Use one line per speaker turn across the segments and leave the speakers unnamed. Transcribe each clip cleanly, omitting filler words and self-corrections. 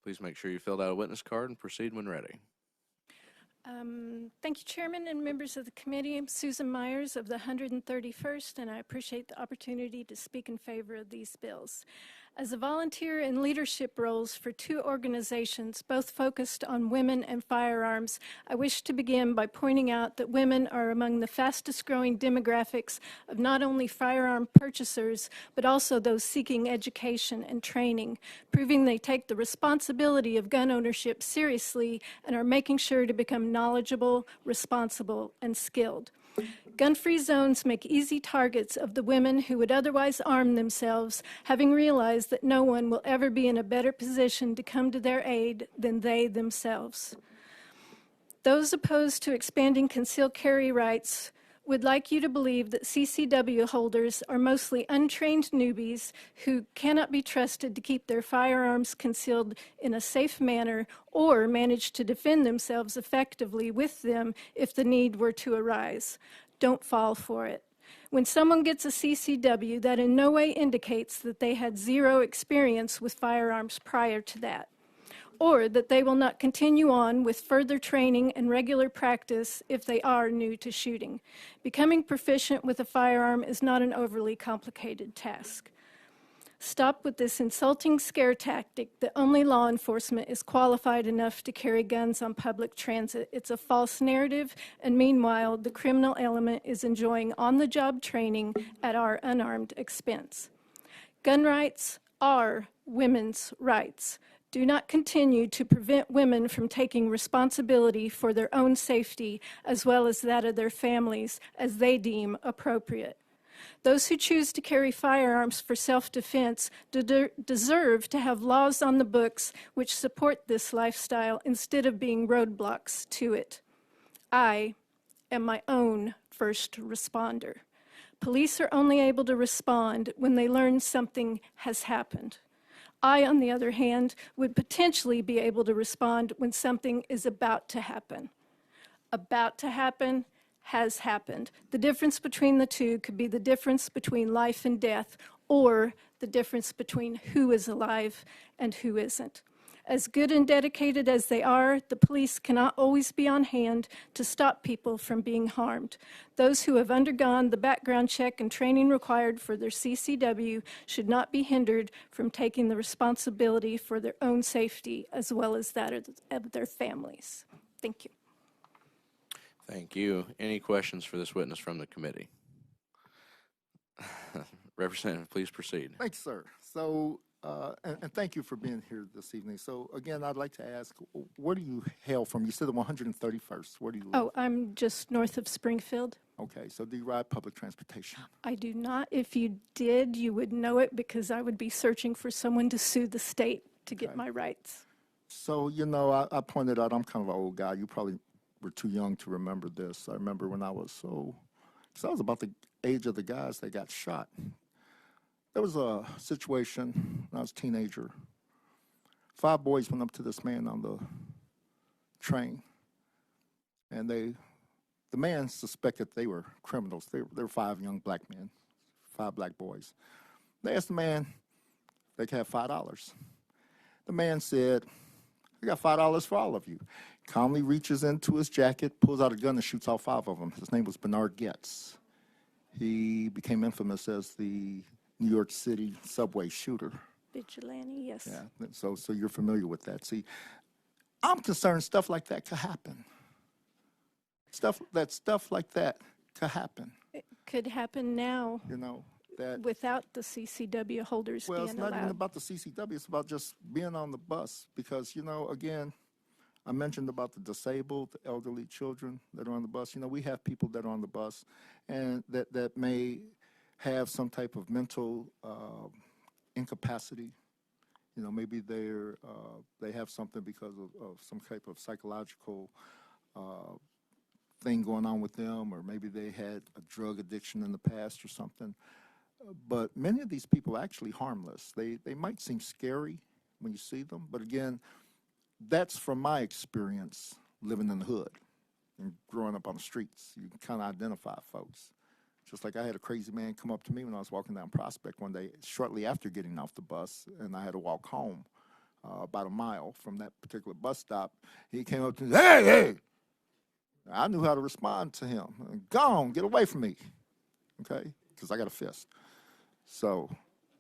Please make sure you filled out a witness card and proceed when ready.
Thank you, Chairman and members of the committee. I'm Susan Myers of the 131st, and I appreciate the opportunity to speak in favor of these bills. As a volunteer in leadership roles for two organizations, both focused on women and firearms, I wish to begin by pointing out that women are among the fastest growing demographics of not only firearm purchasers, but also those seeking education and training, proving they take the responsibility of gun ownership seriously and are making sure to become knowledgeable, responsible, and skilled. Gun-free zones make easy targets of the women who would otherwise arm themselves, having realized that no one will ever be in a better position to come to their aid than they themselves. Those opposed to expanding concealed carry rights would like you to believe that CCW holders are mostly untrained newbies who cannot be trusted to keep their firearms concealed in a safe manner or manage to defend themselves effectively with them if the need were to arise. Don't fall for it. When someone gets a CCW, that in no way indicates that they had zero experience with firearms prior to that, or that they will not continue on with further training and regular practice if they are new to shooting. Becoming proficient with a firearm is not an overly complicated task. Stop with this insulting scare tactic that only law enforcement is qualified enough to carry guns on public transit. It's a false narrative, and meanwhile, the criminal element is enjoying on-the-job training at our unarmed expense. Gun rights are women's rights. Do not continue to prevent women from taking responsibility for their own safety as well as that of their families as they deem appropriate. Those who choose to carry firearms for self-defense deserve to have laws on the books which support this lifestyle instead of being roadblocks to it. I am my own first responder. Police are only able to respond when they learn something has happened. I, on the other hand, would potentially be able to respond when something is about to happen. About to happen has happened. The difference between the two could be the difference between life and death, or the difference between who is alive and who isn't. As good and dedicated as they are, the police cannot always be on hand to stop people from being harmed. Those who have undergone the background check and training required for their CCW should not be hindered from taking the responsibility for their own safety as well as that of their families. Thank you.
Thank you. Any questions for this witness from the committee? Representative, please proceed.
Thanks, sir. So, and thank you for being here this evening. So, again, I'd like to ask, where do you hail from? You said the 131st. Where do you live?
Oh, I'm just north of Springfield.
Okay, so do you ride public transportation?
I do not. If you did, you would know it because I would be searching for someone to sue the state to get my rights.
So, you know, I pointed out I'm kind of an old guy. You probably were too young to remember this. I remember when I was because I was about the age of the guys that got shot. There was a situation when I was a teenager. 5 boys went up to this man on the train, and the man suspected they were criminals. They were 5 young black men, 5 black boys. They asked the man if they could have $5. The man said, "I got $5 for all of you." Calmly reaches into his jacket, pulls out a gun, and shoots all 5 of them. His name was Bernard Getz. He became infamous as the New York City subway shooter.
Vigilante, yes.
Yeah, so you're familiar with that. See, I'm concerned stuff like that could happen. Stuff like that could happen.
It could happen now.
You know, that
without the CCW holders being allowed.
Well, it's not even about the CCW. It's about just being on the bus because, you know, again, I mentioned about the disabled, the elderly children that are on the bus. You know, we have people that are on the bus and that may have some type of mental incapacity. You know, maybe they have something because of some type of psychological thing going on with them, or maybe they had a drug addiction in the past or something. But many of these people are actually harmless. They might seem scary when you see them, but again, that's from my experience living in the hood and growing up on the streets. You can kind of identify folks. Just like I had a crazy man come up to me when I was walking down Prospect one day, shortly after getting off the bus, and I had to walk home. about a mile from that particular bus stop. He came up to me, hey, hey. I knew how to respond to him. Go on, get away from me, okay? Because I got a fist. So,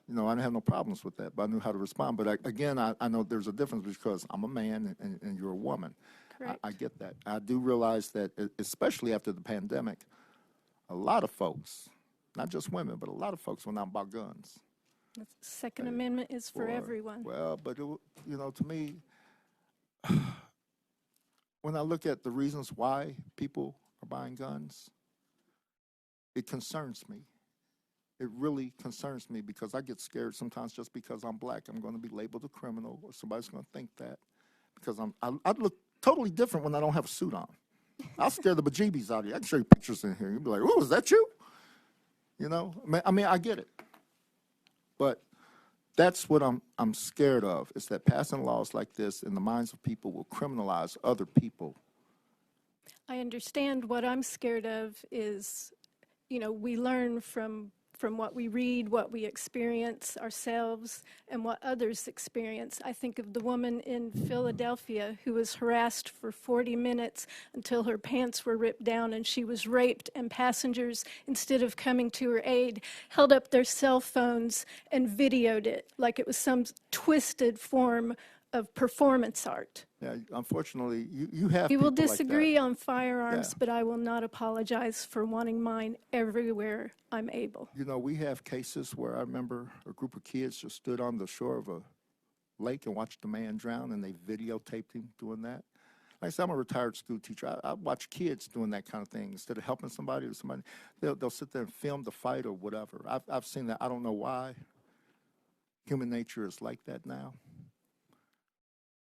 you know, I didn't have no problems with that, but I knew how to respond. But again, I know there's a difference because I'm a man and you're a woman.
Correct.
I get that. I do realize that, especially after the pandemic, a lot of folks, not just women, but a lot of folks went out and bought guns.
The Second Amendment is for everyone.
Well, but, you know, to me, when I look at the reasons why people are buying guns, it concerns me. It really concerns me because I get scared sometimes just because I'm black. I'm going to be labeled a criminal or somebody's going to think that because I look totally different when I don't have a suit on. I'll scare the bejeebies out of you. I can show you pictures in here. You'll be like, oh, is that you? You know, I mean, I get it. But that's what I'm scared of, is that passing laws like this in the minds of people will criminalize other people.
I understand. What I'm scared of is, you know, we learn from what we read, what we experience ourselves, and what others experience. I think of the woman in Philadelphia who was harassed for 40 minutes until her pants were ripped down and she was raped, and passengers, instead of coming to her aid, held up their cell phones and videoed it like it was some twisted form of performance art.
Yeah, unfortunately, you have
We will
people
disagree
like
on firearms,
Yeah.
but I will not apologize for wanting mine everywhere I'm able.
that. You know, we have cases where I remember a group of kids just stood on the shore of a lake and watched a man drown, and they videotaped him doing that. Like I said, I'm a retired school teacher. I watch kids doing that kind of thing. Instead of helping somebody, they'll sit there and film the fight or whatever. I've seen that. I don't know why. Human nature is like that now.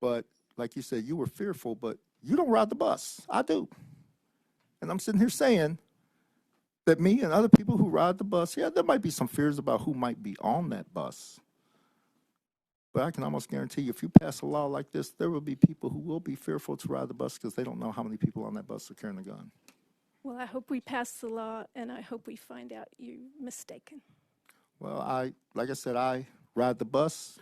But like you said, you were fearful, but you don't ride the bus. I do. And I'm sitting here saying that me and other people who ride the bus, yeah, there might be some fears about who might be on that bus. But I can almost guarantee you, if you pass a law like this, there will be people who will be fearful to ride the bus because they don't know how many people on that bus are carrying a gun.
Well, I hope we pass the law, and I hope we find out you're mistaken.
Well, like I said, I ride the bus.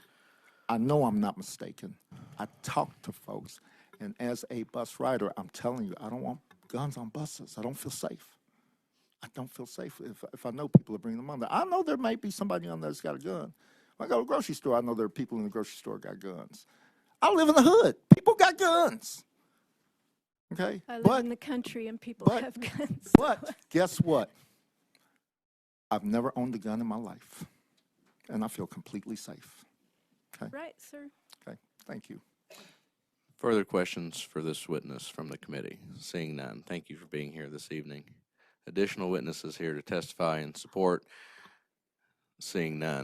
I know I'm not mistaken. I talk to folks. And as a bus rider, I'm telling you, I don't want guns on buses. I don't feel safe. I don't feel safe if I know people are bringing them on there. I know there might be somebody on there that's got a gun. When I go to the grocery store, I know there are people in the grocery store got guns. I live in the hood. People got guns. Okay?
I live in the country, and people have guns.
But guess what? I've never owned a gun in my life, and I feel completely safe. Okay?
Right, sir.
Okay, thank you.
Further questions for this witness from the committee? Seeing none, thank you for being here this evening. Additional witnesses here to testify in support? Seeing none,